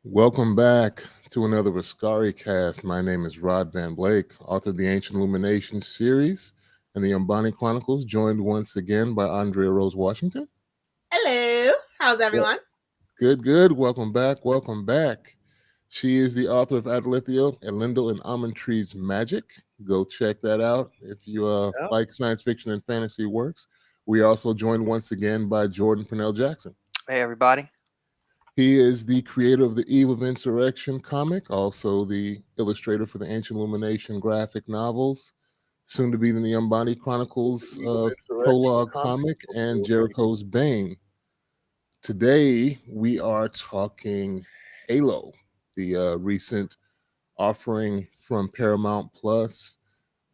Welcome back to another ASkari cast. My name is Rod Van Blake, author of the Ancient Illumination series and the Umbani Chronicles, joined once again by Andrea Rose Washington. Hello. How's Well, everyone? good, good. Welcome back. Welcome back. She is the author of Adalithio and Lindell and Almond Tree's Magic. Go check that out if you Yep. like science fiction and fantasy works. We are also joined once again by Jordan Purnell Jackson. Hey, everybody. He is the creator of the Eve of Insurrection comic, also the illustrator for the Ancient Illumination graphic novels, soon to be the Umbani Chronicles prologue comic, and Jericho's Bane. Today, we are talking Halo, the recent offering from Paramount Plus,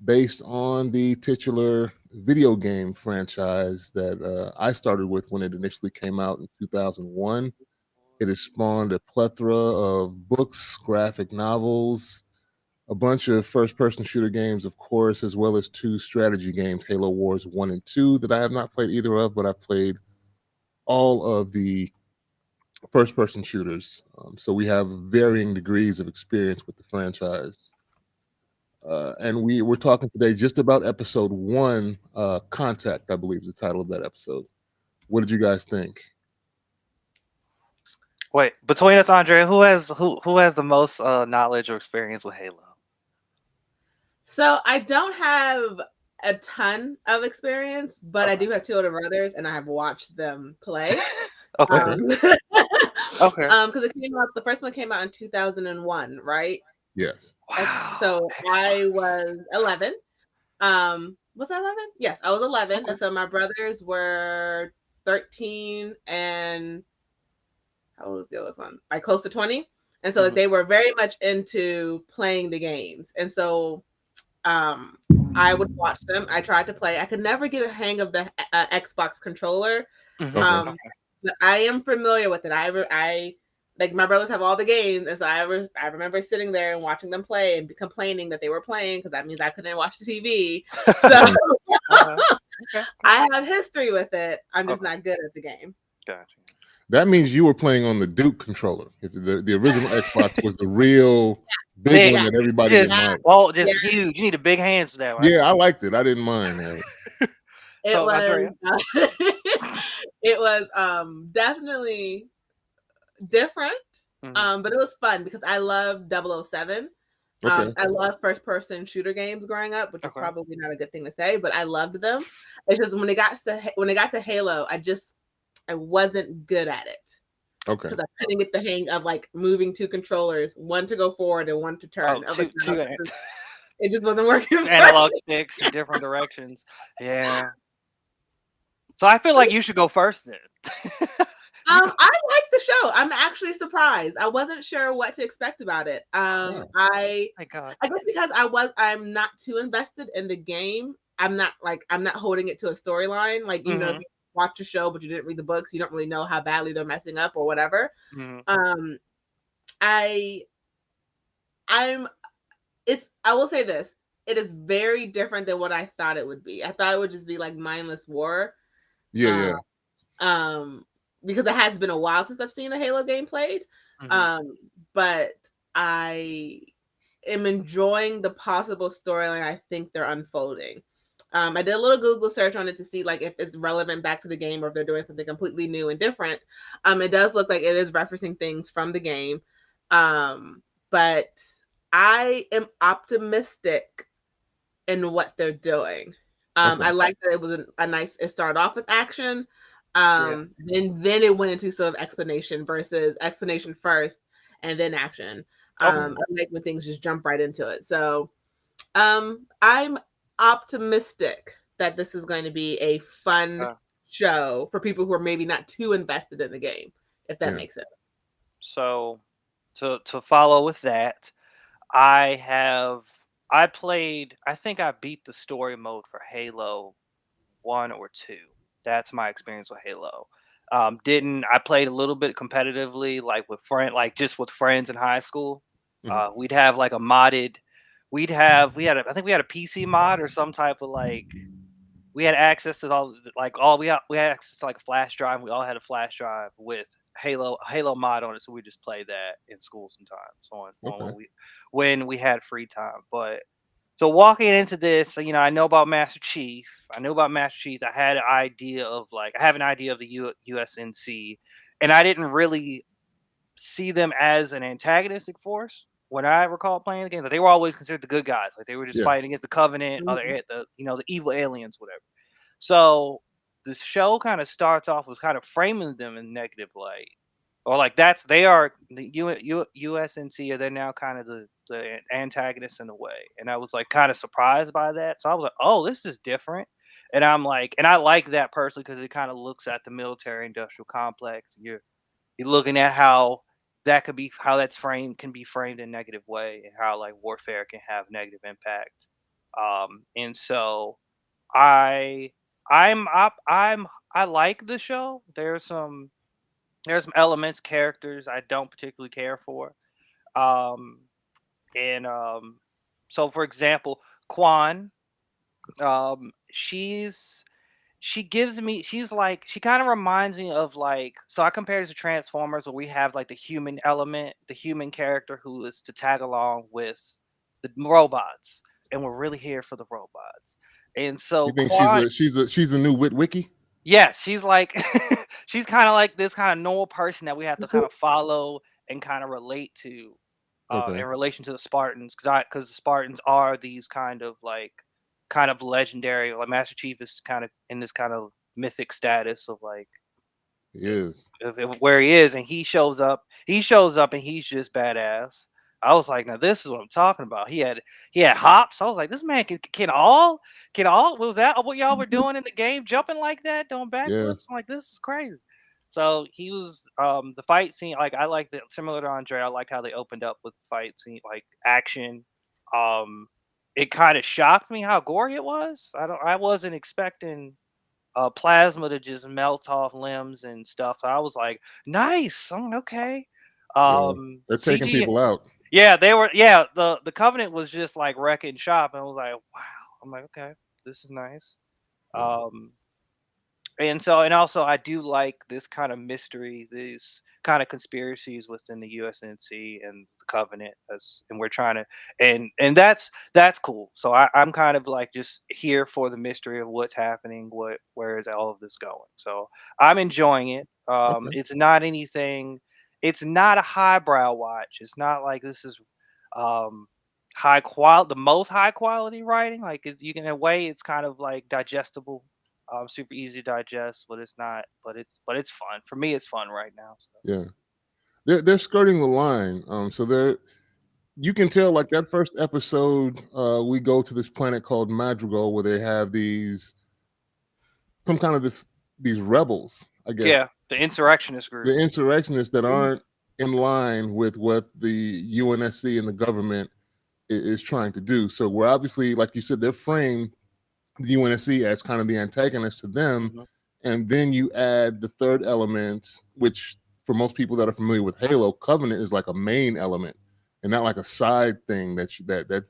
based on the titular video game franchise that I started with when it initially came out in 2001. It has spawned a plethora of books, graphic novels, a bunch of first person shooter games, of course, as well as two strategy games, Halo Wars 1 and 2, that I have not played either of, but I've played all of the first person shooters. So we have varying degrees of experience with the franchise. And we're talking today just about episode one, Contact, I believe is the title of that episode. What did you guys think? Wait, between us, Andrea, who has the most knowledge or experience with Halo? So I don't have a ton of experience, but I do have two older brothers, and I have watched them play. Okay. Okay. Okay. Because it came out. The first one came out in 2001, right? Yes. Wow. So I Xbox. was 11. Was I 11? Yes, I was 11, Okay. and so my brothers were 13 and how old was the oldest one? Like close to 20. And so like Mhm. they were very much into playing the games. And so um I would watch them. I tried to play. I could never get a hang of the Xbox controller. Mhm. Okay. Um but I am familiar with it. I like my brothers have all the games, and so I remember sitting there and watching them play and complaining that they were playing because that means I couldn't watch the TV. So Okay. Okay. I have history with it. I'm just Okay. not good at the game. Gotcha. That means you were playing on the Duke controller. If the original Xbox was the real big Big, one Yeah, that everybody just didn't yeah, like. just yeah. huge. You need a big hands for that one. Yeah, I liked it. I didn't mind that. It So, was Andrea. it was definitely different. Mhm. But it was fun because I love 007. Okay. I love first person shooter games growing up, which is Okay. probably not a good thing to say, but I loved them. It's just when it got to Halo, I wasn't good at it Okay. because I couldn't get the hang of like moving two controllers, one to go forward and one to Oh, turn. I was like, two no, two it just wasn't working for analog me. sticks in different directions. Yeah. So I feel like you should go first then. You go. I like the show. I'm actually surprised. I wasn't sure what to expect about it. Oh, My God. I guess because I'm not too invested in the game. I'm not holding it to a storyline. Like, if Mhm. you watch a show but you didn't read the books, you don't really know how badly they're messing up or whatever. Mhm. Um I I'm I will say this. It is very different than what I thought it would be. I thought it would just be like mindless war. yeah, Uh, yeah. um because it has been a while since I've seen a Halo game played. Mhm. Um but I am enjoying the possible storyline I think they're unfolding. I did a little Google search on it to see like if it's relevant back to the game or if they're doing something completely new and different. It does look like it is referencing things from the game. But I am optimistic in what they're doing. Okay. I like that it was a nice. It started off with action, Yeah. then it went into sort of explanation versus explanation first and then action. Okay. Yeah. I like when things just jump right into it. So, I'm optimistic that this is going to be a fun Uh, show for people who are maybe not too invested in the game, if that Yeah. makes sense. so to follow with that, I have I played. I think I beat the story mode for Halo 1 or 2. That's my experience with Halo. Didn't I played a little bit competitively, like like just with friends in high school. Mhm. We'd have like a modded. I think we had a PC mod or some type of like. We had access to all we had access to like a flash drive. We all had a flash drive with Halo mod on it, so we just play that in school sometimes on Okay. when we had free time. But so walking into this, I know about Master Chief. I knew about Master Chief. I had an idea of I have an idea of the USNC, and I didn't really see them as an antagonistic force. When I recall playing the game, they were always considered the good guys. Like they were just Yeah. fighting against the Covenant, Mhm. the evil aliens, whatever. So the show kind of starts off with kind of framing them in negative light, or they are the USNC, or they're now kind of the antagonists in a way. And I was kind of surprised by that. So I was like, oh, this is different. And and I like that personally because it kind of looks at the military industrial complex. You're looking at how that's framed can be framed in a negative way, and how warfare can have negative impact. And so I I'm up I like the show. There's some elements, characters I don't particularly care for. Um and So for example, Quan, she kind of reminds me of so I compare it to Transformers, where we have the human element, the human character who is to tag along with the robots, and we're really here for the robots. And so You think she's Quan, a new Witwicky? yeah, she's she's kind of like this kind of normal person that we have to kind of follow and kind of relate to, Okay. in relation to the Spartans, because the Spartans are these kind of legendary. Like Master Chief is kind of in this kind of mythic status of He is. where he is, and he shows up and he's just badass. I was like, now this is what I'm talking about. He had hops. I was like, this man can all was that what y'all were doing in the game, jumping like that, doing Yeah. backflips? I'm like, this is crazy. So he was the fight scene, I like that, similar to Andre. I like how they opened up with fight scene, action. Um it kind of shocked me how gory it was. I wasn't expecting plasma to just melt off limbs and stuff. So I was like, nice. I'm okay. Yeah. They're taking CG, people out. yeah, they were. Yeah, the Covenant was just wrecking shop, and I was like, wow. I'm like, okay, this is nice. Yeah. Um, and also I do like this kind of mystery, these kind of conspiracies within the USNC and the Covenant, and we're trying to, and that's cool. So I'm kind of just here for the mystery of what's happening, where is all of this going. So I'm enjoying it. Okay. It's not anything. It's not a highbrow watch. It's not like this is um the most high quality writing. You can, in a way, it's kind of digestible, super easy to digest, but it's not. But it's fun for me. It's fun right now. So. Yeah. They're skirting the line. So they're you can tell that first episode, we go to this planet called Madrigal where they have some kind of these rebels, I guess, Yeah, the insurrectionist the group. insurrectionists that aren't in line with what the UNSC and the government is trying to do. So we're obviously, like you said, they're framed the UNSC as kind of the antagonist to them. Hmm. And then you add the third element, which for most people that are familiar with Halo, Covenant is like a main element and not like a side thing that's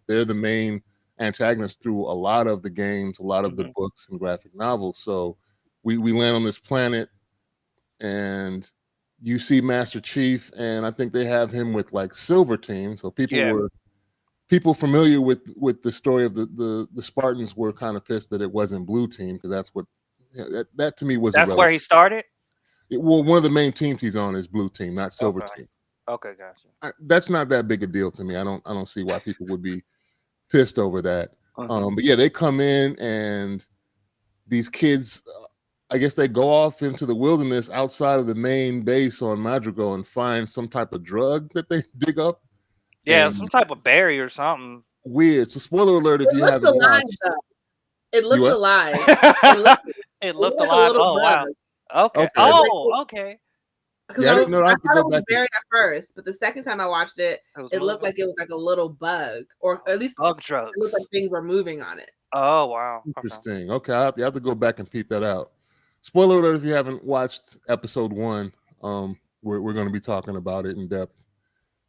they're the main antagonist through a lot of the games, a lot of the Hmm. books and graphic novels. So we land on this planet and you see Master Chief, and I think they have him with Silver Team. So Yeah, people familiar with the story of the Spartans were kind of pissed that it wasn't Blue Team, because that's what that to me was that's irrelevant. where he started. Well, one of the main teams he's on is Blue Team, not Silver Okay. Team. Okay, gotcha. That's not that big a deal to me. I don't see why people would be pissed over that. Hmm. But yeah, they come in and these kids, I guess they go off into the wilderness outside of the main base on Madrigal and find some type of drug that they dig up. Yeah, And some type of berry or something. weird. So spoiler alert if It you looked haven't alive, watched. though. It You looked what? alive. It looked, It it looked looked like a alive. little Oh wow. bug. Okay. Okay. Oh, okay. Because Yeah, I I didn't know. I have to thought go it was back and berry at first, but the second time I watched it, It was it looked moving. like it was like a little bug, or at least Bug it looked like drugs. things were moving on it. Oh wow. Okay. interesting. Okay, you have to go back and peep that out. Spoiler alert if you haven't watched episode 1. We're going to be talking about it in depth,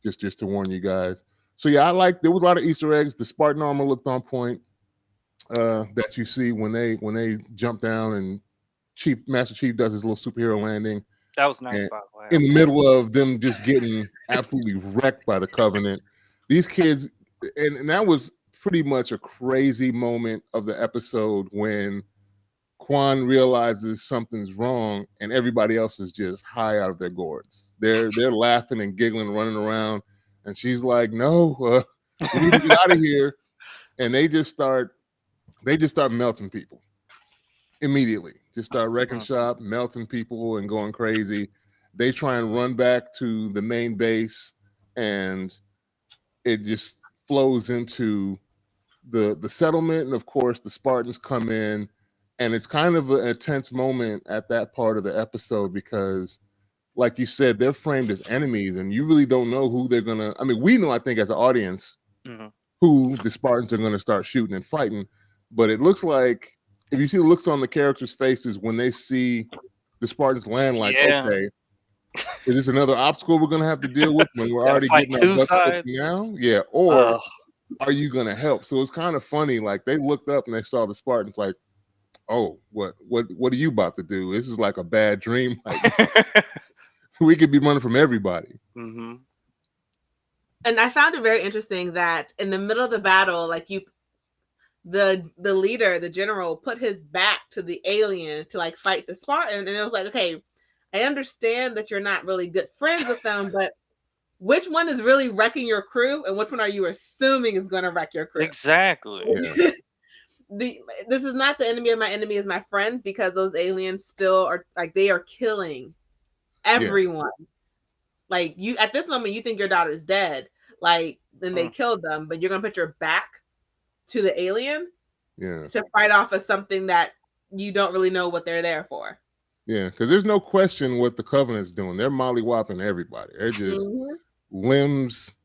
just to warn you guys. So yeah, there was a lot of Easter eggs. The Spartan armor looked on point. That you see when they jump down and Master Chief does his little superhero landing. That was nice, And by the way. in the middle of them just getting absolutely wrecked by the Covenant, these kids, and that was pretty much a crazy moment of the episode when Quan realizes something's wrong and everybody else is just high out of their gourds. They're laughing and giggling, running around, and she's like, "No, we need to get out of here." And they just start melting people immediately. Just start wrecking shop, melting people, and going crazy. They try and run back to the main base, and it just flows into the settlement. And of course, the Spartans come in, and it's kind of an intense moment at that part of the episode because, like you said, they're framed as enemies, and you really don't know who they're gonna. I mean, we know, I think, as an audience, who the Spartans are gonna start shooting and fighting, but it looks like if you see the looks on the characters' faces when they see the Spartans land, like, okay, is this another obstacle we're gonna have to deal with when we're already getting our butts kicked now? Yeah, or are you gonna help? So it's kind of funny. Like they looked up and they saw the Spartans, like, oh, what are you about to do? This is like a bad dream. Like, we could be running from everybody. And I found it very interesting that in the middle of the battle, like the leader, the general, put his back to the alien to like fight the Spartan, and it was like, okay, I understand that you're not really good friends with them, but which one is really wrecking your crew, and which one are you assuming is going to wreck your crew? Exactly. Yeah. This is not the enemy of my enemy is my friend, because those aliens still are like, they are killing everyone. Yeah. Like, you at this moment you think your daughter's dead, like, then they killed them, but you're gonna put your back to the alien to fight off of something that you don't really know what they're there for. Yeah, because there's no question what the Covenant's doing. They're molly-whopping everybody. They're just limbs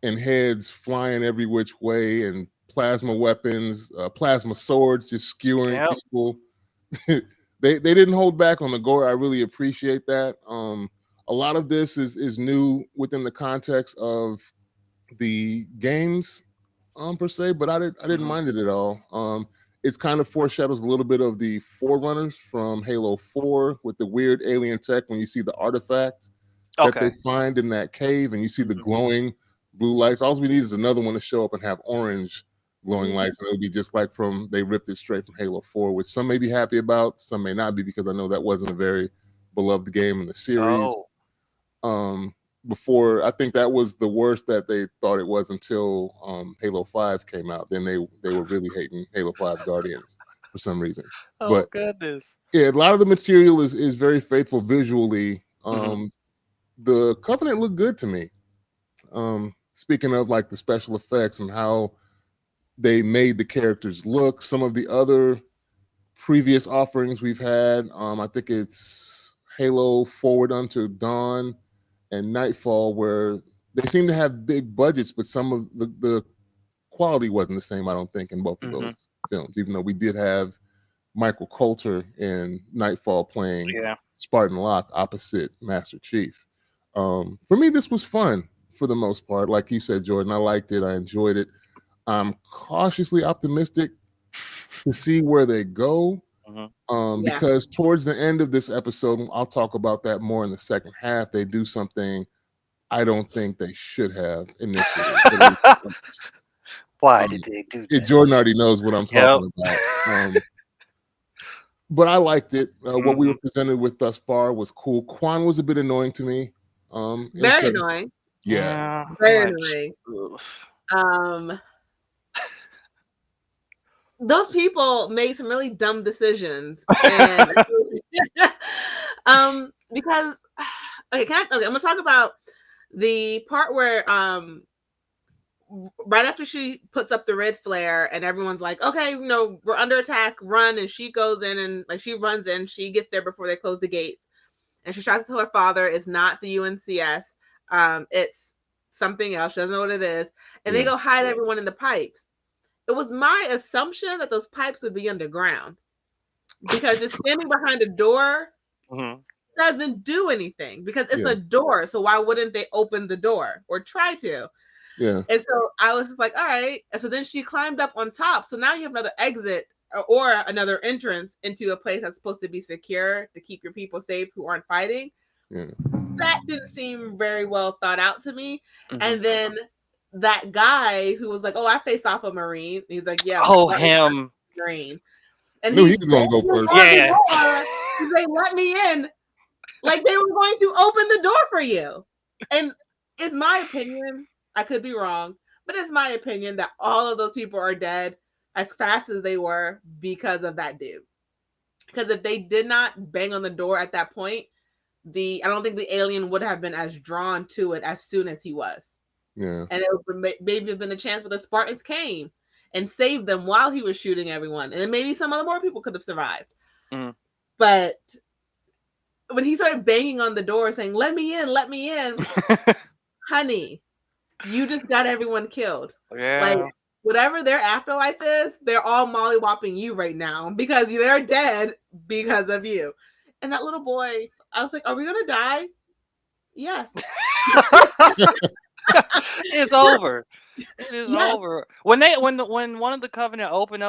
and heads flying every which way, and plasma weapons, plasma swords just skewering people. They didn't hold back on the gore. I really appreciate that. A lot of this is new within the context of the games per se, but I didn't mind it at all. It's kind of foreshadows a little bit of the Forerunners from Halo 4 with the weird alien tech when you see the artifact that they find in that cave and you see the glowing blue lights. All we need is another one to show up and have orange glowing lights, and it'll be just like they ripped it straight from Halo 4, which some may be happy about, some may not be, because I know that wasn't a very beloved game in the series. Before, I think that was the worst that they thought it was until Halo 5 came out. Then they were really hating Halo 5 Guardians for some reason. But goodness. Yeah, a lot of the material is very faithful visually. The Covenant looked good to me. Speaking of like the special effects and how they made the characters look, some of the other previous offerings we've had, I think it's Halo Forward Unto Dawn and Nightfall, where they seem to have big budgets, but some of the quality wasn't the same, I don't think, in both of those films, even though we did have Michael Coulter in Nightfall playing Spartan Locke opposite Master Chief. For me, this was fun for the most part. Like you said, Jordan, I liked it. I enjoyed it. I'm cautiously optimistic to see where they go. Because towards the end of this episode, I'll talk about that more in the second half, they do something I don't think they should have initially. Why did they do that? Jordan already knows what I'm talking about. But I liked it. What we were presented with thus far was cool. Quan was a bit annoying to me. Very annoying. Yeah. Very annoying. Those people made some really dumb decisions, and because I'm gonna talk about the part where right after she puts up the red flare and everyone's like, okay, we're under attack, run, and she goes in and like she runs in, she gets there before they close the gates, and she tries to tell her father it's not the UNCS, it's something else, she doesn't know what it is, and they go hide everyone in the pipes. It was my assumption that those pipes would be underground, because just standing behind a door doesn't do anything, because it's a door. So why wouldn't they open the door or try to? Yeah. And so I was just like, all right. And so then she climbed up on top. So now you have another exit or another entrance into a place that's supposed to be secure to keep your people safe who aren't fighting. Yeah. That didn't seem very well thought out to me. Mhm. And then that guy who was like, "Oh, I faced off a Marine." He's like, "Yeah, Oh, Martin him. Marine," and Knew he he's was gonna go banging first. on the Yeah. door. He's like, "Let me in!" Like they were going to open the door for you. And it's my opinion. I could be wrong, but it's my opinion that all of those people are dead as fast as they were because of that dude. Because if they did not bang on the door at that point, I don't think the alien would have been as drawn to it as soon as he was. Yeah. And it would maybe have been a chance where the Spartans came and saved them while he was shooting everyone, and then maybe some other more people could have survived. Mm. But when he started banging on the door saying, let me in, honey, you just got everyone killed. Like, Yeah. whatever their afterlife is, they're all mollywopping you right now because they're dead because of you. And that little boy, I was like, are we going to die? Yes. It's over. It is Yes. over. When one of the Covenant opened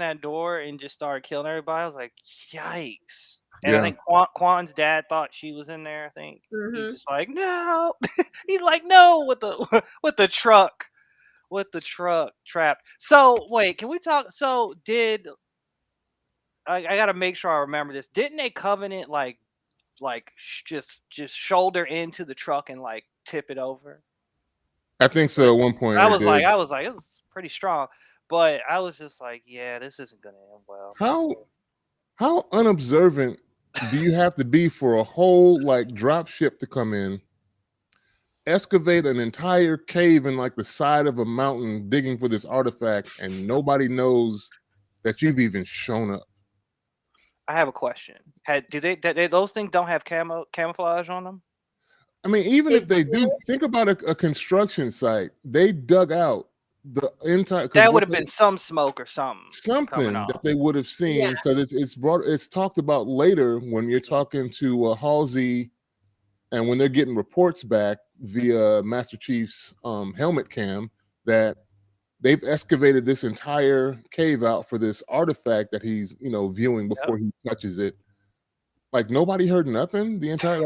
that door and just started killing everybody, I was like, yikes. And I Yeah. think Quan's dad thought she was in there. I think he's Mm-hmm. just like, no. He's like, no, with the with the truck trapped. So wait, can we talk? So did I got to make sure I remember this? Didn't a Covenant just shoulder into the truck and like tip it over? I think so. At one point I they was like, did. it was pretty strong, but I was just like, yeah, this isn't gonna end well. How unobservant do you have to be for a whole like drop ship to come in, excavate an entire cave in like the side of a mountain digging for this artifact, and nobody knows that you've even shown up? I have a question. Those things don't have camouflage on them? I mean, even If if they do, think about a construction site. They dug out the entire because That would what have they been some smoke or something coming something that off. they would have yeah, seen because it's talked about later when you're talking to Halsey, and when they're getting reports back via Master Chief's helmet cam that they've excavated this entire cave out for this artifact that he's viewing Yep. before he touches it. Like nobody heard nothing. The entire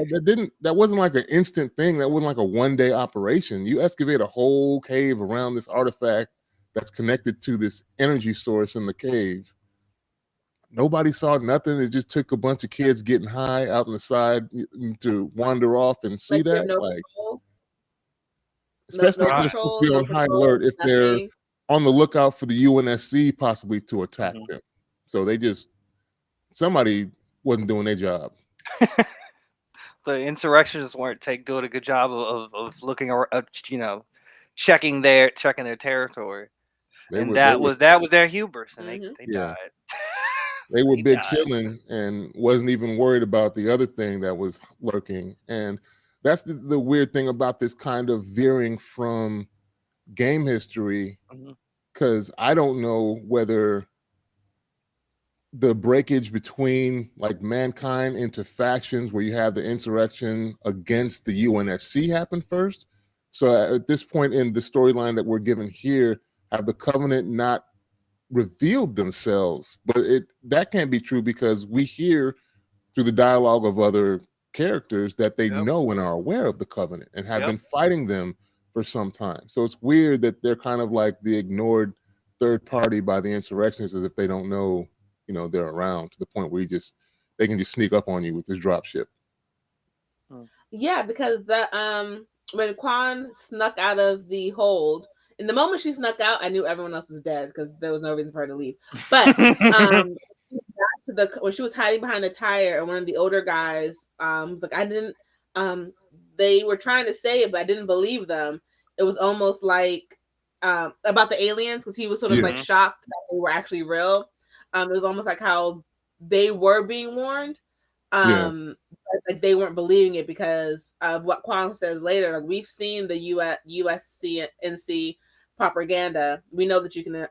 that wasn't like an instant thing. That wasn't like a 1 day operation. You excavate a whole cave around this artifact that's connected to this energy source in the cave. Nobody saw nothing. It just took a bunch of kids getting high out on the side to wander off and see like you have that. no Like, patrols, especially no if they're supposed to be on high alert, if they're nothing. on the lookout for the UNSC possibly to attack Mhm. them. So somebody wasn't doing their job. The insurrectionists weren't doing a good job of looking around, checking their territory, They and were they were that was their hubris, and Mm-hmm. they yeah. died. They were They big died. chilling and wasn't even worried about the other thing that was lurking. And that's the weird thing about this kind of veering from game history, Mhm. because I don't know whether the breakage between like mankind into factions where you have the insurrection against the UNSC happened first. So at this point in the storyline that we're given here, have the Covenant not revealed themselves? But that can't be true because we hear through the dialogue of other characters that they Yep. know and are aware of the Covenant and have Yep. been fighting them for some time. So it's weird that they're kind of like the ignored third party by the insurrectionists, as if they don't know, they're around, to the point where they can just sneak up on you with this drop ship. Yeah, because when Quan snuck out of the hold, in the moment she snuck out, I knew everyone else was dead because there was no reason for her to leave. But when she was hiding behind the tire, and one of the older guys was like, I didn't they were trying to say it, but I didn't believe them. It was almost like about the aliens, because he was sort of like Mhm. shocked that they were actually real. It was almost like how they were being warned. Yeah. But, like, they weren't believing it because of what Kwong says later. Like, we've seen the USCNC propaganda. We know that you can,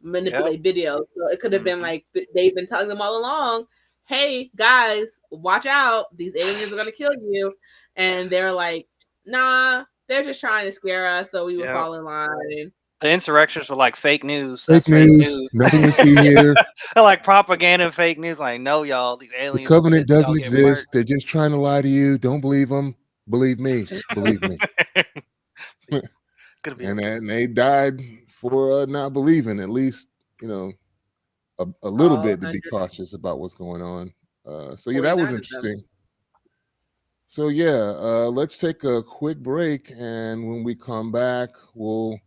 manipulate videos. So it could have been Mhm. like they've been telling them all along, "Hey guys, watch out! These aliens are gonna kill you," and they're like, "Nah, they're just trying to scare us, so we would Yep. fall in line." The insurrections were like fake news. That's Fake fake news. news. Nothing to see here. They're like propaganda and fake news. Like, no, y'all, these The aliens are covenant pissed. doesn't Y'all get murked. exist. They're just trying to lie to you. Don't believe them. Believe me. Believe me. It's gonna be okay. And they died for not believing. At least you know a little All bit to be cautious about what's going on. So yeah, that was 149 of them. interesting. So yeah, let's take a quick break, and when we come back, we'll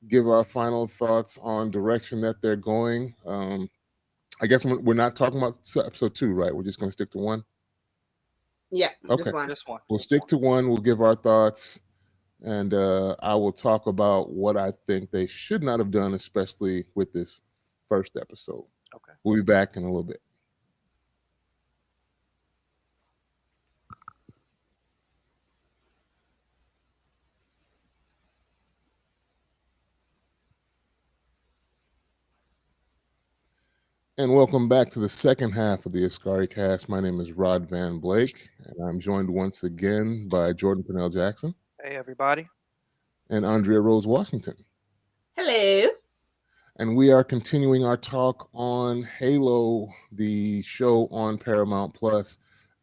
give our final thoughts on direction that they're going. I guess we're not talking about episode 2, right? We're just going to stick to 1. Yeah, Okay, just one. This one. we'll stick to 1. We'll give our thoughts, and I will talk about what I think they should not have done, especially with this first episode. Okay. We'll be back in a little bit. And welcome back to the second half of the ASkari cast. My name is Rod Van Blake, and I'm joined once again by Jordan Purnell Jackson Hey, everybody. and Andrea Rose Washington. Hello. And we are continuing our talk on Halo, the show on Paramount Plus.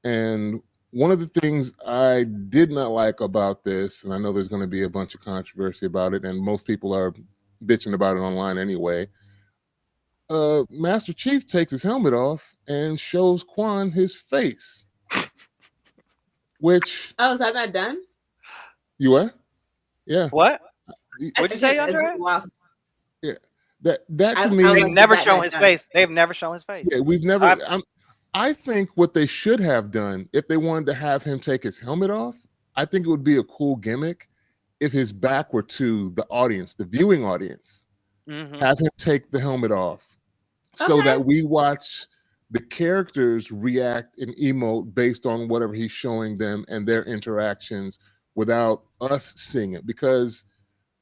And one of the things I did not like about this, and I know there's going to be a bunch of controversy about it, and most people are bitching about it online anyway. Master Chief takes his helmet off and shows Quan his face. Which Oh, is that not done? you what? Yeah. What? Y- What'd you say, Andrea? Yeah. That to I me, was They've like, never that shown not his done? face. They've never shown his face. yeah, we've never. I've- I think what they should have done if they wanted to have him take his helmet off, I think it would be a cool gimmick if his back were to the audience, the viewing audience. Mhm. Have him take the helmet off so Okay. that we watch the characters react and emote based on whatever he's showing them and their interactions without us seeing it. Because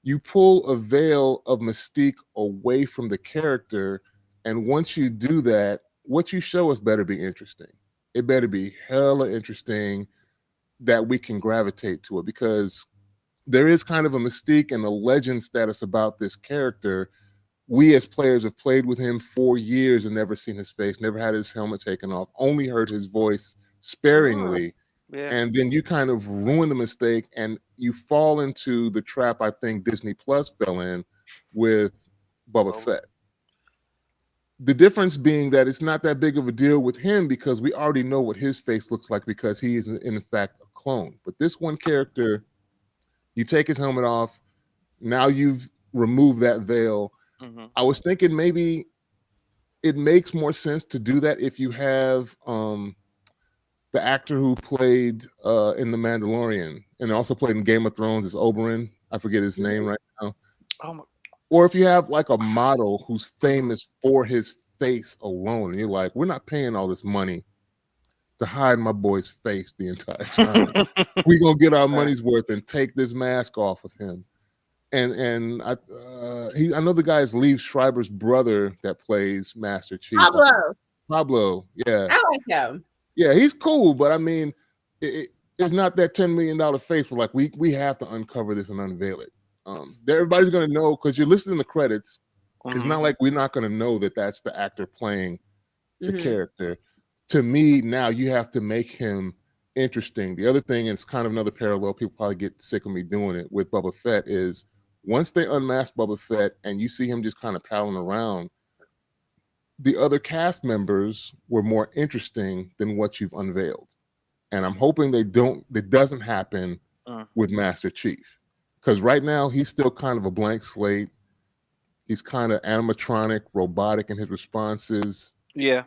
you pull a veil of mystique away from the character, and once you do that, what you show us better be interesting. It better be hella interesting that we can gravitate to it, because there is kind of a mystique and a legend status about this character. We as players have played with him for years and never seen his face, never had his helmet taken off, only heard his voice sparingly. Yeah. And then you kind of ruin the mistake and you fall into the trap I think Disney Plus fell in with Boba Fett. The difference being that it's not that big of a deal with him because we already know what his face looks like because he is in fact a clone. But this one character, you take his helmet off, now you've removed that veil. Mhm. I was thinking maybe it makes more sense to do that if you have the actor who played in The Mandalorian and also played in Game of Thrones is Oberyn. I forget his name right now. Oh my. Or if you have like a model who's famous for his face alone, and you're like, we're not paying all this money to hide my boy's face the entire time. We're gonna get our money's worth and take this mask off of him. And I know the guy is Liev Schreiber's brother that plays Master Chief. Pablo, yeah. I like him. Yeah, he's cool, but I mean, it's not that $10 million face. But like, we have to uncover this and unveil it. Everybody's gonna know because you're listening to the credits. It's not like we're not gonna know that that's the actor playing the character. To me, now you have to make him interesting. The other thing, and it's kind of another parallel. People probably get sick of me doing it with Boba Fett. Is once they unmask Boba Fett and you see him just kind of palling around, the other cast members were more interesting than what you've unveiled. And I'm hoping that doesn't happen with Master Chief. Because right now he's still kind of a blank slate. He's kind of animatronic, robotic in his responses. Yeah.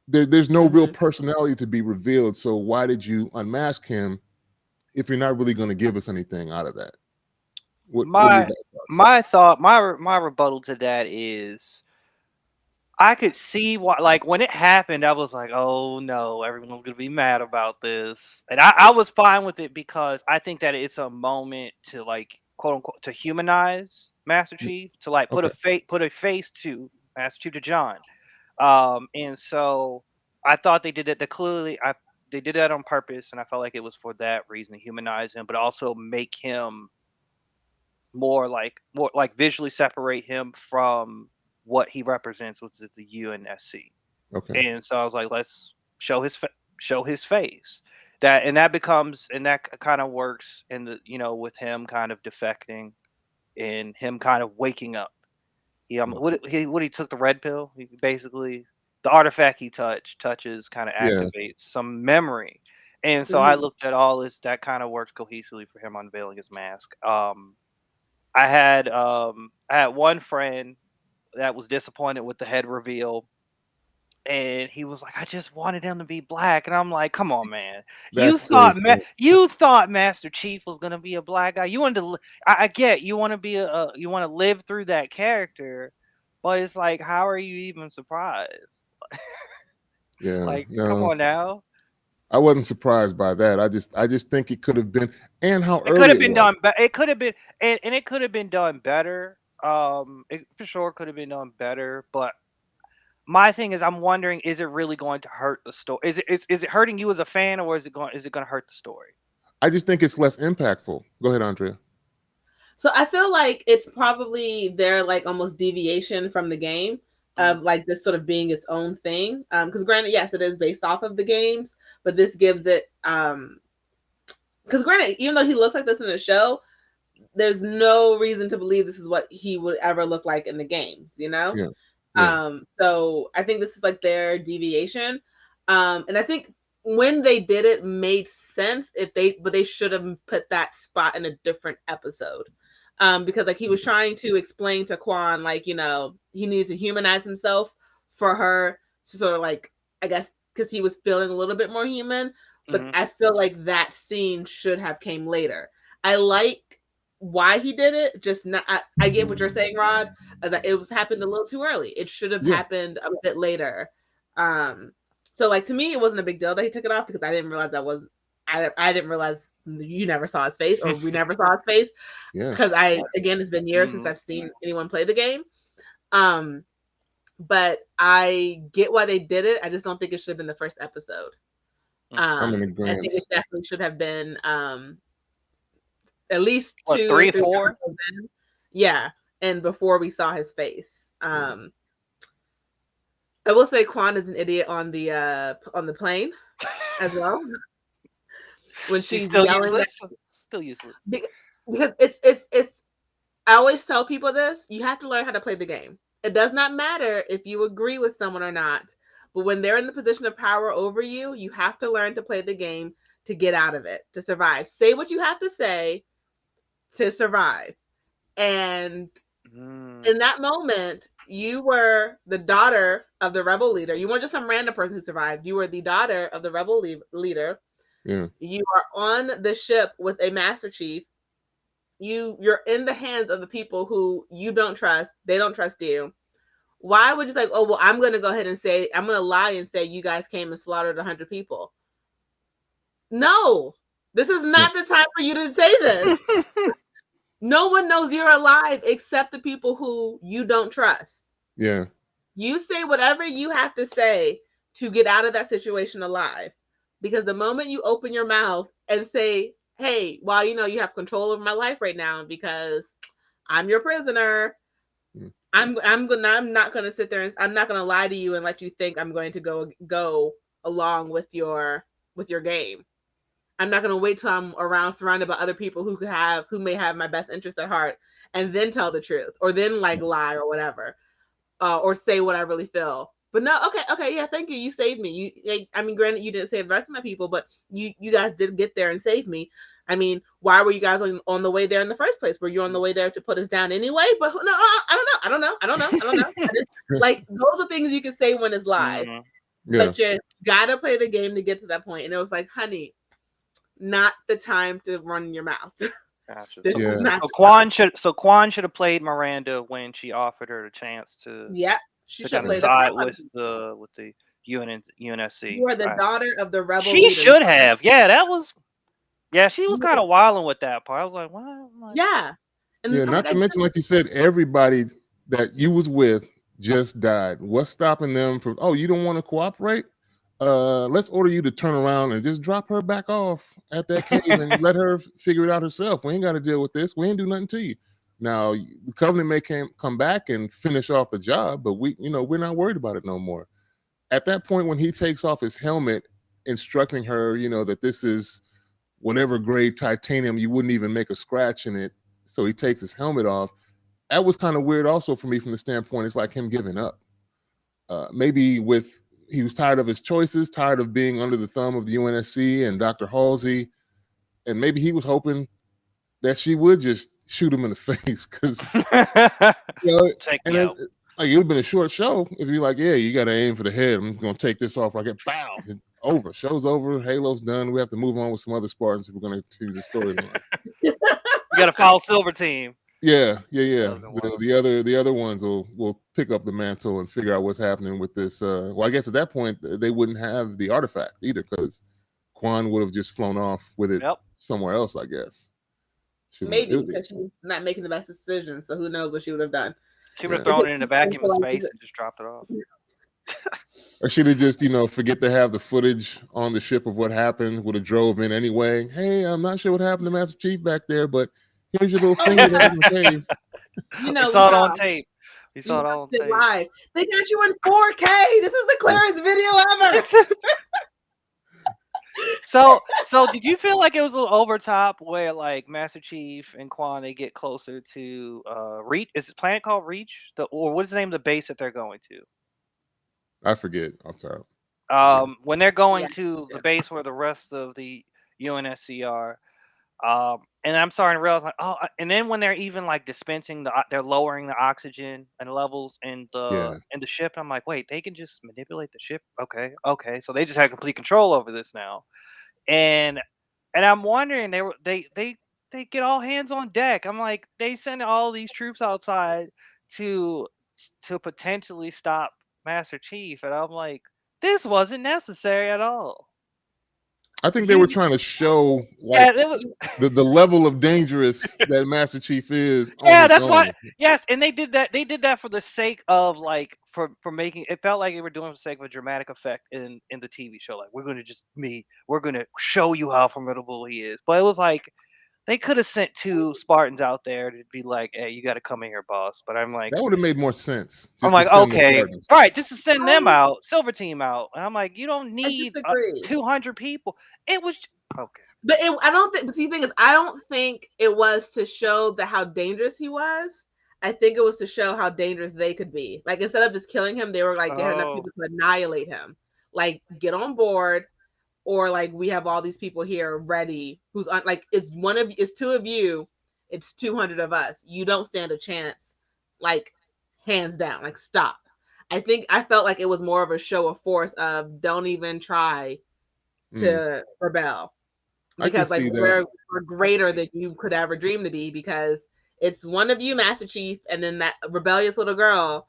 There's no real personality to be revealed. So why did you unmask him if you're not really going to give us anything out of that? What are your thoughts? My rebuttal to that is I could see why, like when it happened, I was like, oh no, everyone's gonna be mad about this. And I was fine with it because I think that it's a moment to like quote unquote to humanize Master Chief, to like put a face to Master Chief to John. And so I thought they did it they did that on purpose, and I felt like it was for that reason to humanize him, but also make him more like visually separate him from what he represents, which is the UNSC. Okay. And so I was like, let's show his face. That kind of works in the, with him kind of defecting and him kind of waking up. He took the red pill. He basically, the artifact he touches kind of Yeah. activates some memory. And so I looked at all this. That kind of works cohesively for him unveiling his mask. I had one friend that was disappointed with the head reveal, and he was like, "I just wanted him to be black," and I'm like, "Come on, man! That's silly. You thought Master Chief was gonna be a black guy. You wanted to. I get you want to be you want to live through that character, but it's like, how are you even surprised? Yeah. Like, No, come on now." I wasn't surprised by that. I just think it could have been, and how It could early have it been was. done, but it could have been, and it could have been done better. It for sure could have been done better, but my thing is, I'm wondering, is it really going to hurt the story? Is it hurting you as a fan, or is it going to hurt the story? I just think it's less impactful. Go ahead, Andrea. So I feel like it's probably their like almost deviation from the game of like this sort of being its own thing. Because granted, yes, it is based off of the games, but this gives it because granted, even though he looks like this in the show, there's no reason to believe this is what he would ever look like in the games, you know? Yeah. Yeah. So I think this is like their deviation. And I think when they did it made sense but they should have put that spot in a different episode. Because like he was trying to explain to Quan, like, you know, he needs to humanize himself for her to sort of like, I guess, because he was feeling a little bit more human. But I feel like that scene should have came later. I like why he did it, just not. I get what you're saying, Rod. That it was happened a little too early. It should have happened a bit later. So like to me, it wasn't a big deal that he took it off because I didn't realize that was. I didn't realize you never saw his face, or we never saw his face. Yeah. Because again, it's been years since I've seen anyone play the game. But I get why they did it. I just don't think it should have been the first episode. I think it definitely should have been at least 3 or 4. Yeah, and before we saw his face. I will say Quan is an idiot on the plane as well. When she's still yelling useless. Still useless. Because it's I always tell people this, you have to learn how to play the game. It does not matter if you agree with someone or not, but when they're in the position of power over you, you have to learn to play the game to get out of it, to survive. Say what you have to say to survive. And in that moment, you were the daughter of the rebel leader. You weren't just some random person who survived. You were the daughter of the rebel leader. Yeah. You are on the ship with a Master Chief. You're in the hands of the people who you don't trust. They don't trust you. Why would you like, oh, well, I'm going to go ahead and say, I'm going to lie and say you guys came and slaughtered 100 people. No, this is not the time for you to say this. No one knows you're alive except the people who you don't trust. Yeah. You say whatever you have to say to get out of that situation alive. Because the moment you open your mouth and say, hey, well, you know, you have control over my life right now because I'm your prisoner. I'm not going to sit there and I'm not going to lie to you and let you think I'm going to go along with your game. I'm not going to wait till I'm around surrounded by other people who may have my best interest at heart and then tell the truth or then like lie or whatever, or say what I really feel. But no, okay, yeah, thank you. You saved me. I mean, granted, you didn't save the rest of my people, but you guys did get there and save me. I mean, why were you guys on the way there in the first place? Were you on the way there to put us down anyway? But no, I don't know. Like those are things you can say when it's live, but you gotta play the game to get to that point. And it was like, honey, not the time to run your mouth. Gotcha. So Quan should have played Miranda when she offered her the chance to. Yeah. She should have side with the UNSC. You are the daughter of the rebel. She should have. Yeah, that was. Yeah, she was kind of wilding with that part. I was like, what? Yeah. And not to mention, like you said, everybody that you was with just died. What's stopping them from? Oh, you don't want to cooperate? Let's order you to turn around and just drop her back off at that cave and let her figure it out herself. We ain't got to deal with this. We ain't do nothing to you. Now the Covenant may come back and finish off the job, but we're not worried about it no more. At that point, when he takes off his helmet, instructing her, that this is whatever grade titanium, you wouldn't even make a scratch in it. So he takes his helmet off. That was kind of weird also for me from the standpoint, it's like him giving up. Maybe he was tired of his choices, tired of being under the thumb of the UNSC and Dr. Halsey, and maybe he was hoping that she would just shoot him in the face because Take me out. Like it would have been a short show if you're like, yeah, you got to aim for the head. I'm going to take this off. I get bow. It's over. Show's over. Halo's done. We have to move on with some other Spartans if we're going to do the storyline. You got to follow Silver Team. Yeah. The other ones will pick up the mantle and figure out what's happening with this. Well, I guess at that point they wouldn't have the artifact either because Quan would have just flown off with it somewhere else, I guess. Maybe because she's not making the best decision, so who knows what she would have done. She would have thrown it in a vacuum of space and just dropped it off. Or she'd have just, forget to have the footage on the ship of what happened, would have drove in anyway. Hey, I'm not sure what happened to Master Chief back there, but here's your little finger that in the cave. We saw it on tape. We saw it all on tape. Live. They got you in 4K. This is the clearest video ever. So did you feel like it was a little over top where like Master Chief and Quan they get closer to Reach? Is this planet called Reach? Or what's the name of the base that they're going to? I forget off top. When they're going to the base where the rest of the UNSC are, and I'm starting to realize and then when they're even like dispensing they're lowering the oxygen and levels in the ship. I'm like, wait, they can just manipulate the ship? Okay, so they just have complete control over this now, and I'm wondering they get all hands on deck. I'm like, they send all these troops outside to potentially stop Master Chief, and I'm like, this wasn't necessary at all. I think they were trying to show the level of dangerous that Master Chief is. Yeah, that's why. Yes, and they did that. They did that for the sake of like for making it felt like they were doing for the sake of a dramatic effect in the TV show. Like we're gonna show you how formidable he is. But it was like they could have sent 2 Spartans out there to be like, "Hey, you got to come in here, boss." But I'm like, that would have made more sense. I'm like, okay, right, just to send them out, Silver Team out, and I'm like, you don't need 200 people. It was okay, but I don't think. See, the thing is, I don't think it was to show how dangerous he was. I think it was to show how dangerous they could be. Like instead of just killing him, they were like, they had enough people to annihilate him. Like get on board. Or like we have all these people here ready. Who's like it's 2 of you, it's 200 of us. You don't stand a chance, like hands down. Like stop. I felt like it was more of a show of force of don't even try to rebel because like we're greater than you could ever dream to be because it's 1 of you, Master Chief, and then that rebellious little girl,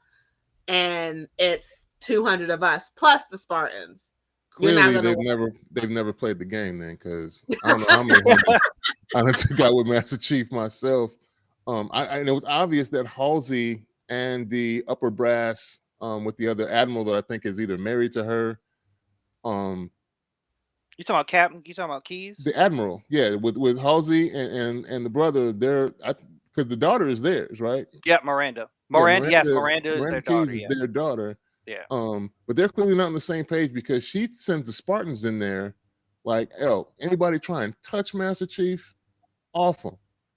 and it's 200 of us plus the Spartans. Clearly, they've never played the game then, because I don't know how many I got with Master Chief myself. And it was obvious that Halsey and the upper brass with the other admiral that I think is either married to her. You talking about Captain? You talking about Keyes? The admiral, yeah, with Halsey and the brother. Because the daughter is theirs, right? Yeah, Miranda. Miranda is their daughter. Keyes is their daughter. Yeah. But they're clearly not on the same page because she sends the Spartans in there like, anybody try and touch Master Chief, off him.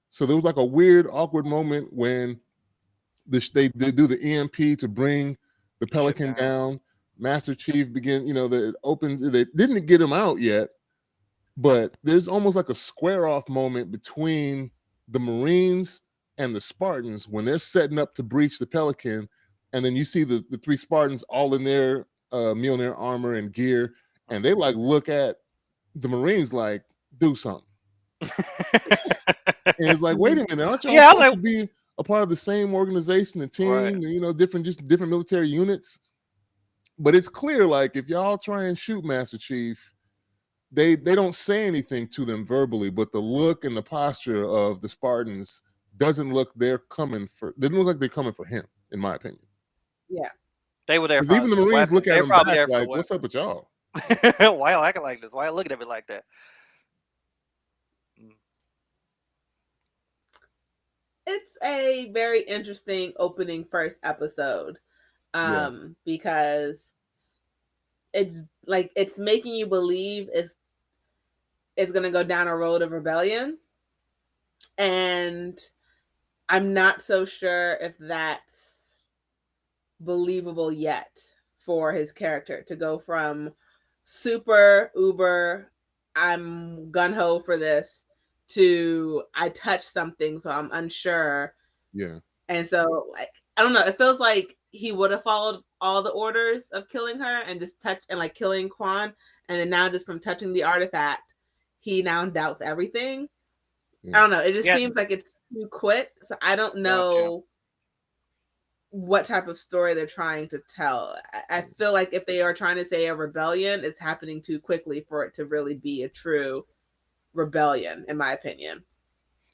So there was like a weird, awkward moment when they do the EMP to bring the Pelican down. Master Chief begin, it opens. They didn't get him out yet, but there's almost like a square off moment between the Marines and the Spartans when they're setting up to breach the Pelican. And then you see the 3 Spartans all in their Mjolnir armor and gear, and they like look at the Marines like, do something. And it's like, wait a minute, aren't y'all supposed to be a part of the same organization and team, right? And, different military units? But it's clear, like, if y'all try and shoot Master Chief, they don't say anything to them verbally, but the look and the posture of the Spartans doesn't look like they're coming for him, in my opinion. Yeah, they were there. Even the Marines look at him back like, "What's up with y'all? Why y'all acting like this? Why y'all looking at me like that?" It's a very interesting opening first episode. Yeah. Because it's like it's making you believe it's gonna go down a road of rebellion, and I'm not so sure if that's believable yet for his character to go from super uber I'm gun ho for this to I touched something so I'm unsure. Yeah. And so, like, I don't know, it feels like he would have followed all the orders of killing her and just touch and like killing Quan, and then now just from touching the artifact he now doubts everything. I Yeah. don't know, it just Yeah, seems like it's too quick, so I don't gotcha. know what type of story they're trying to tell. I feel like if they are trying to say a rebellion, it's happening too quickly for it to really be a true rebellion, in my opinion.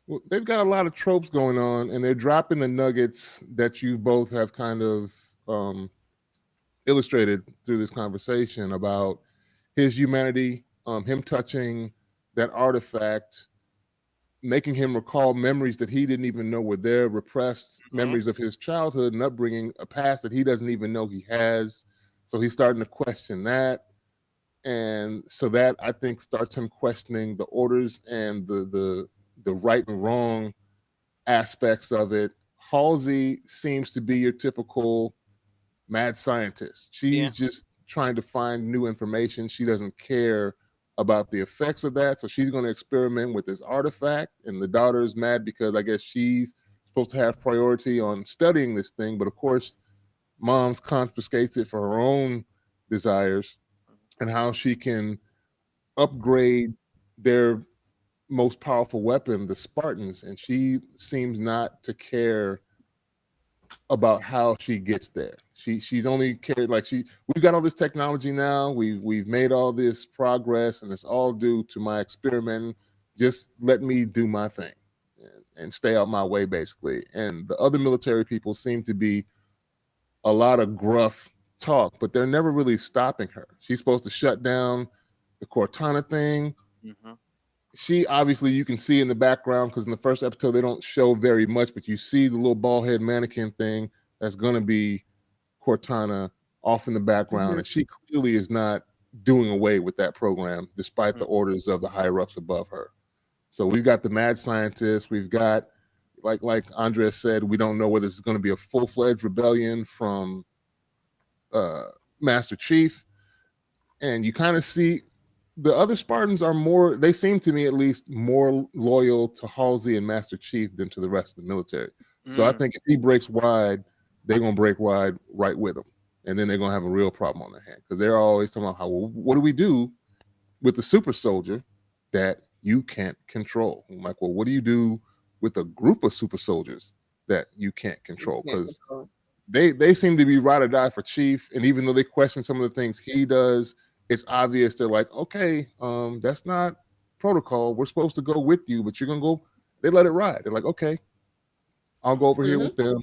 Well, they've got a lot of tropes going on, and they're dropping the nuggets that you both have kind of um, illustrated through this conversation about his humanity, him touching that artifact, making him recall memories that he didn't even know were there, repressed Hmm. memories of his childhood and upbringing, a past that he doesn't even know he has. So he's starting to question that. And so that, I think, starts him questioning the orders and the right and wrong aspects of it. Halsey seems to be your typical mad scientist. Yeah. She's just trying to find new information. She doesn't care about the effects of that. So she's going to experiment with this artifact. And the daughter is mad because I guess she's supposed to have priority on studying this thing. But of course, mom's confiscates it for her own desires and how she can upgrade their most powerful weapon, the Spartans. And she seems not to care about how she gets there. She's only cared like we've got all this technology now. We've made all this progress, and it's all due to my experimenting. Just let me do my thing and stay out my way, basically. And the other military people seem to be a lot of gruff talk, but they're never really stopping her. She's supposed to shut down the Cortana thing. Hmm. She obviously, you can see in the background because in the first episode they don't show very much, but you see the little ball head mannequin thing that's going to be Cortana off in the background, Mm-hmm. and she clearly is not doing away with that program despite the Hmm. orders of the higher ups above her. So we've got the mad scientist. We've got, like Andrea said, we don't know whether it's going to be a full fledged rebellion from uh, Master Chief, and you kind of see the other Spartans are more, they seem to me at least, more loyal to Halsey and Master Chief than to the rest of the military. So I Mm. think if he breaks wide, they're going to break wide right with him. And then they're going to have a real problem on their hand because they're always talking about how, well, what do we do with the super soldier that you can't control? I'm like, well, what do you do with a group of super soldiers that you can't control? Yeah. Because they seem to be ride or die for Chief, and even though they question some of the things he does, it's obvious they're like, okay, that's not protocol. We're supposed to go with you, but you're gonna go. They let it ride. They're like, okay, I'll go over here Mm-hmm. with them,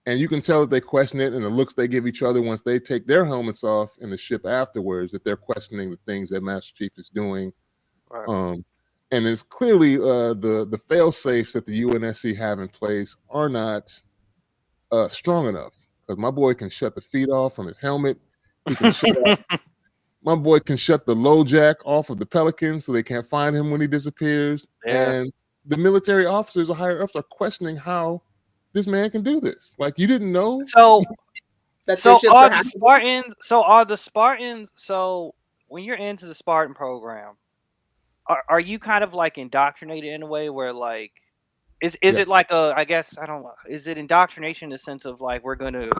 and you can tell that they question it, and the looks they give each other once they take their helmets off in the ship afterwards, that they're questioning the things that Master Chief is doing. Right. Um, and it's clearly the fail safes that the UNSC have in place are not strong enough because my boy can shut the feet off from his helmet. He can shut off, my boy can shut the low jack off of the Pelican so they can't find him when he disappears. Yeah. And the military officers or higher ups are questioning how this man can do this. Like, you didn't know? So That your ships are are the happy. Spartans? So are the Spartans? So when you're into the Spartan program, are you kind of like indoctrinated in a way where like is Yeah. it like a, I guess I don't know, is it indoctrination in the sense of like we're going to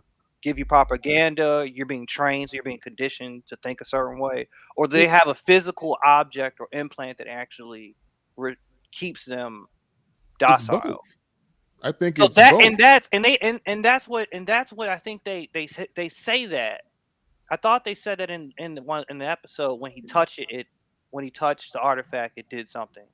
give you propaganda, you're being trained, so you're being conditioned to think a certain way, or do they have a physical object or implant that actually keeps them It's both. docile? I think So it's that both. and that's what I think they say that. I thought they said that in the one in the episode when he touched it, when he touched the artifact, it did something,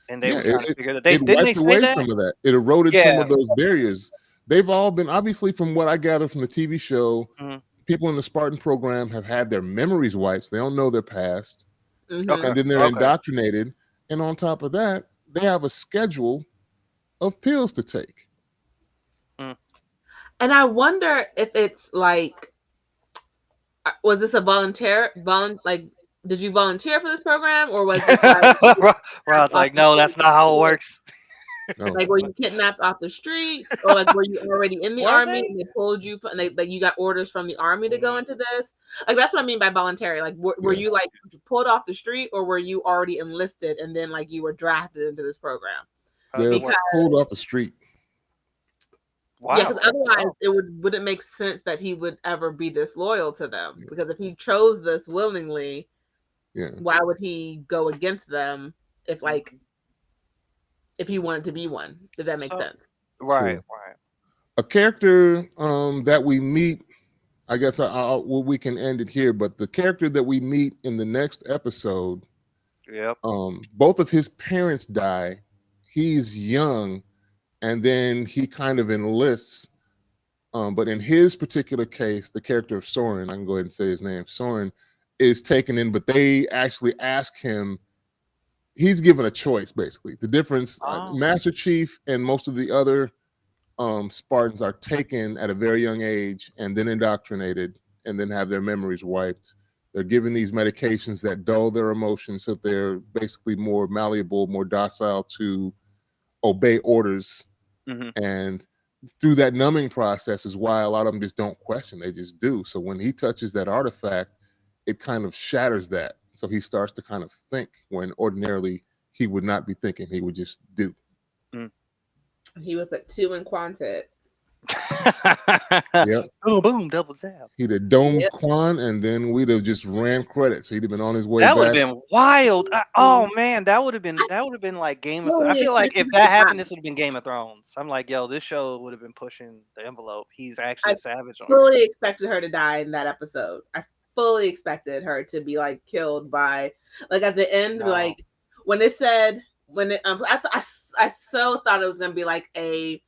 and they Yeah, were trying to figure that. it Didn't they wiped say away that? some of that. It eroded some Yeah. of those barriers. They've all been, obviously, from what I gather from the TV show, Mhm. people in the Spartan program have had their memories wiped. So they don't know their past. Mm-hmm. Okay. And then they're Okay. indoctrinated. And on top of that, they have a schedule of pills to take. And I wonder if it's like, was this a like, did you volunteer for this program, or was this like Rod's off like, the no, that's not how it street? works. No. Like, were you kidnapped off the streets, or like were you already in the Were army they? and they pulled you and like you got orders from the army to go into this? Like, that's what I mean by voluntary. Like, were Yeah. you like pulled off the street, or were you already enlisted and then like you were drafted into this program? How's They're it work? pulled off the street. Wow. Yeah, because that's otherwise wild. it wouldn't make sense that he would ever be disloyal to them. Because if he chose this willingly, Yeah. why would he go against them if he wanted to be one? If that makes So- sense. Right, Sure. right. A character that we meet, I guess we can end it here, but the character that we meet in the next episode, Yep. both of his parents die. He's young, and then he kind of enlists. But in his particular case, the character of Soren, I can go ahead and say his name, Soren, is taken in, but they actually ask him, he's given a choice, basically. The difference, Master Chief and most of the other Spartans are taken at a very young age and then indoctrinated and then have their memories wiped. They're given these medications that dull their emotions so they're basically more malleable, more docile to obey orders. And through that numbing process is why a lot of them just don't question, they just do. So when he touches that artifact, it kind of shatters that. So he starts to kind of think when ordinarily he would not be thinking, he would just do. He would put 2 in quantit. Yep. Boom, boom, double tap. He'd have domed Quan, and then we'd have just ran credits. He'd have been on his way That would back. have been wild. Oh man, that would have been like Game of Thrones. I feel like if that happened, this would have been Game of Thrones. I'm like, yo, this show would have been pushing the envelope. He's actually a savage on it. Fully expected her to die in that episode. I fully expected her to be like killed by, like, at the end, like when it said I so thought it was gonna be like a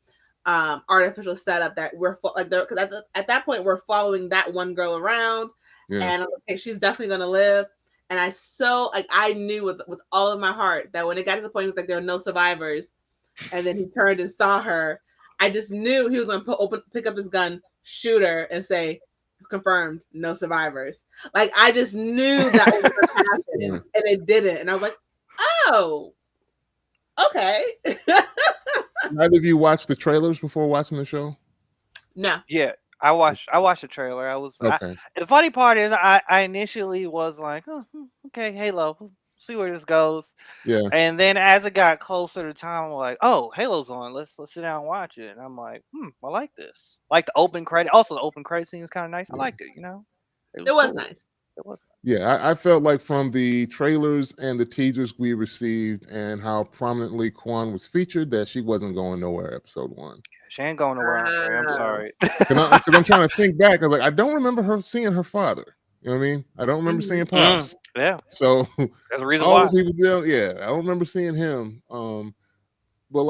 artificial setup that we're like, because at that point we're following that one girl around, and I'm like, okay, she's definitely gonna live. And I knew with all of my heart that when it got to the point, it was like there were no survivors, and then he turned and saw her. I just knew he was gonna pick up his gun, shoot her, and say, "Confirmed, no survivors." Like, I just knew that was gonna happen, and it didn't. And I was like, "Oh, okay." Neither of you watched the trailers before watching the show? No. Yeah, I watched the trailer. Okay. The funny part is I initially was like, oh, okay, Halo, see where this goes. Yeah. And then as it got closer to time, I'm like, oh, Halo's on. Let's sit down and watch it. And I'm like, I like this. Like the open credit. Also, the open credit scene was kind of nice. I liked it. You know, it was cool. nice. It was. Yeah, I felt like from the trailers and the teasers we received and how prominently Quan was featured that she wasn't going nowhere. Episode 1. She ain't going nowhere. I'm sorry. Because I'm trying to think back. I was like, I don't remember her seeing her father. You know what I mean? I don't remember seeing Pops. Yeah. So there's a reason all why. those people, I don't remember seeing him. But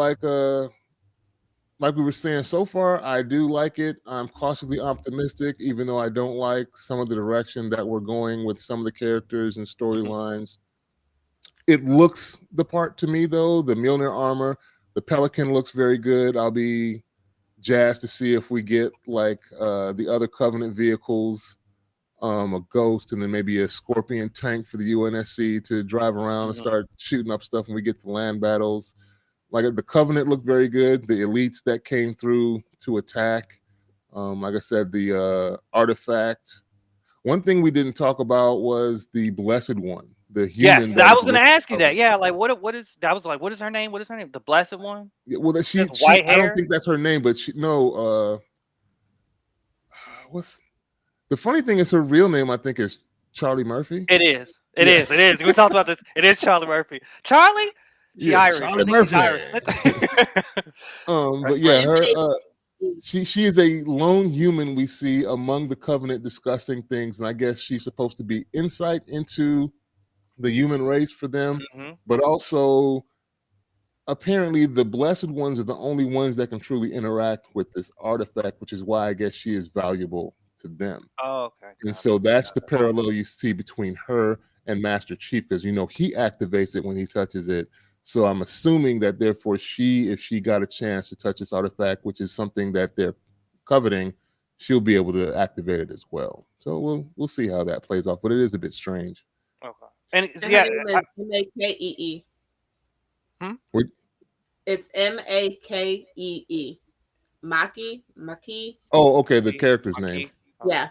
like we were saying, so far I do like it. I'm cautiously optimistic, even though I don't like some of the direction that we're going with some of the characters and storylines. It looks the part to me, though. The Mjolnir armor, the Pelican looks very good. I'll be jazzed to see if we get like the other Covenant vehicles, a Ghost, and then maybe a Scorpion tank for the UNSC to drive around and start shooting up stuff when we get to land battles. Like the Covenant looked very good. The elites that came through to attack. Like I said, the artifact. One thing we didn't talk about was the Blessed One, the human. Yes, I was going to ask you that. Yeah, like what is that? Was like, what is her name? What is her name? The Blessed One. Yeah, well, she white hair. I don't think that's her name, but what's the funny thing is her real name? I think is Charlie Murphy. It is. It is. We talked about this. It is Charlie Murphy. Charlie. She Irish. Charlie Murphy. Irish. But yeah, her. She is a lone human we see among the Covenant discussing things, and I guess she's supposed to be insight into the human race for them, but also apparently the Blessed Ones are the only ones that can truly interact with this artifact, which is why I guess she is valuable to them. Oh, okay. And so that's the parallel you see between her and Master Chief, because he activates it when he touches it. So I'm assuming that therefore if she got a chance to touch this artifact, which is something that they're coveting, she'll be able to activate it as well. So we'll see how that plays off, but it is a bit strange. Okay. And And her yeah, name is Makee. Wait, It's Makee. Maki. oh, okay, the character's name. Monkey. Okay. Yeah.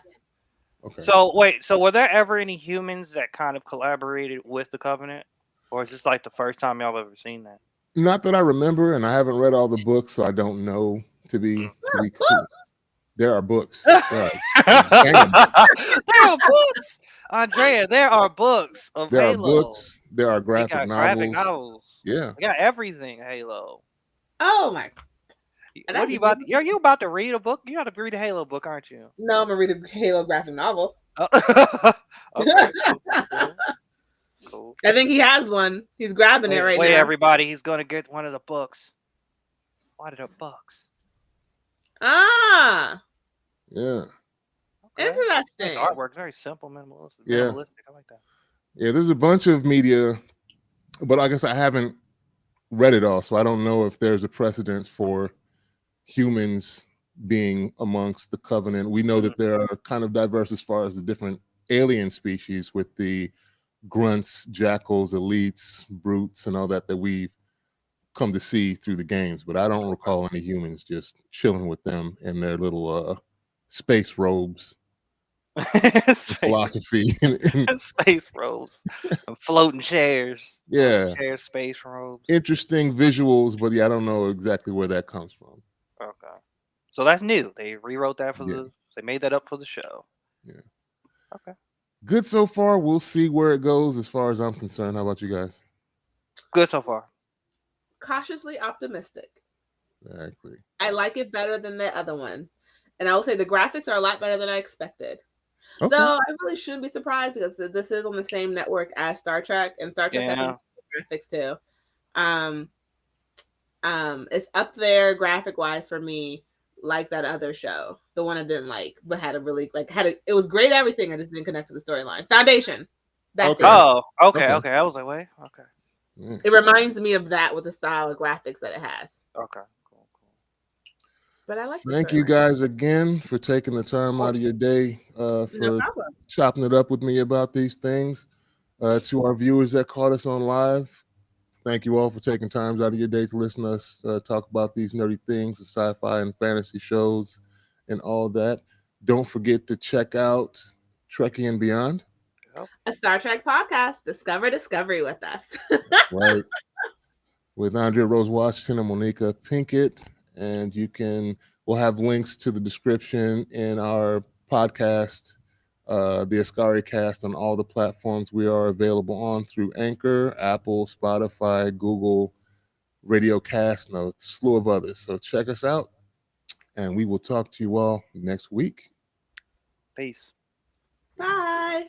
Okay. So wait, so were there ever any humans that kind of collaborated with the Covenant, or is this like the first time y'all have ever seen that? Not that I remember, and I haven't read all the books, so I don't know to be clear. There are books. There are books, Andrea. There are books of There are Halo. books. There are They graphic got novels. graphic novels. Yeah. They got everything Halo. Oh my. What are you about? Are you about to read a book? You got to read a Halo book, aren't you? No, I'm gonna read a Halo graphic novel. Okay. Cool. I think he has one. He's grabbing it right wait, now. everybody, he's gonna get one of the books. What are the books? Ah, Yeah. Okay. interesting. Nice artwork, very simple, minimalistic. Yeah. I like that. Yeah, there's a bunch of media, but I guess I haven't read it all, so I don't know if there's a precedent for humans being amongst the Covenant. We know that there are kind of diverse as far as the different alien species with the grunts, jackals, elites, brutes, and all that we've come to see through the games, but I don't recall any humans just chilling with them in their little space robes. Philosophy. Space robes. Floating chairs. Yeah. Floating chairs, space robes. Interesting visuals, but yeah, I don't know exactly where that comes from. Okay. So that's new. They rewrote that they made that up for the show. Yeah. Okay. Good so far. We'll see where it goes as far as I'm concerned. How about you guys? Good so far. Cautiously optimistic. Exactly. I like it better than the other one. And I will say the graphics are a lot better than I expected. Okay. Though I really shouldn't be surprised because this is on the same network as Star Trek, and Star Trek has graphics too. It's up there graphic wise for me, like that other show, the one I didn't like, but had a really it was great everything. I just didn't connect to the storyline. Foundation. That's it. Oh, okay. I was like, wait, okay. Yeah. It reminds me of that with the style of graphics that it has. Okay, cool. But I like. Thank you guys again for taking the time out of your day for chopping it up with me about these things. To our viewers that caught us on live, thank you all for taking time out of your day to listen to us talk about these nerdy things, the sci-fi and fantasy shows and all that. Don't forget to check out Trekkie and Beyond. A Star Trek podcast. Discover Discovery with us. Right. With Andrea Rose Washington and Monica Pinkett. And we'll have links to the description in our podcast, the ASkari cast, on all the platforms we are available on through Anchor, Apple, Spotify, Google, Radio Cast, and a slew of others. So check us out, and we will talk to you all next week. Peace. Bye.